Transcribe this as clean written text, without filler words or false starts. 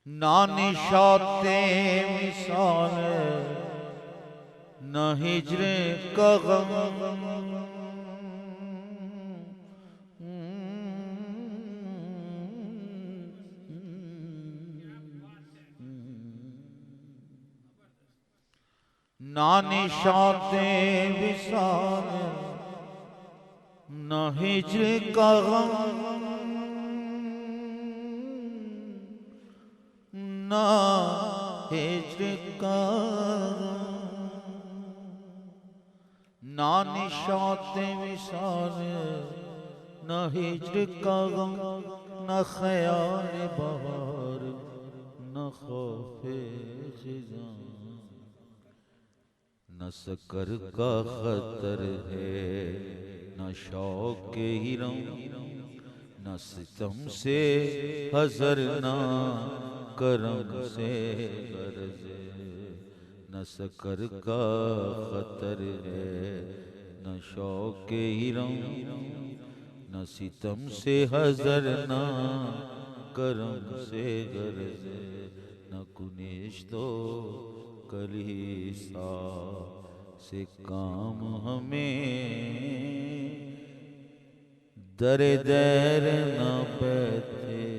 نہ نشاط وصال نہ ہجر کا غم نہ نشاط وصال نہ ہجر کا غم نہ ہجر کا نہ نشاط وصال نہ ہجر کا غم نہ خیال بہار نہ خوف خزاں نہ سکر کا خطر ہے نہ شوق ہرم نہ ستم سے حذر نہ کرم سے غرض نہ سکر کا خطر ہے نہ شوق ہرم نہ ستم سے حذر نہ کرم سے غرض نہ کنیشت و کلیسا سے کام ہمیں در دیر نہ بیٹھے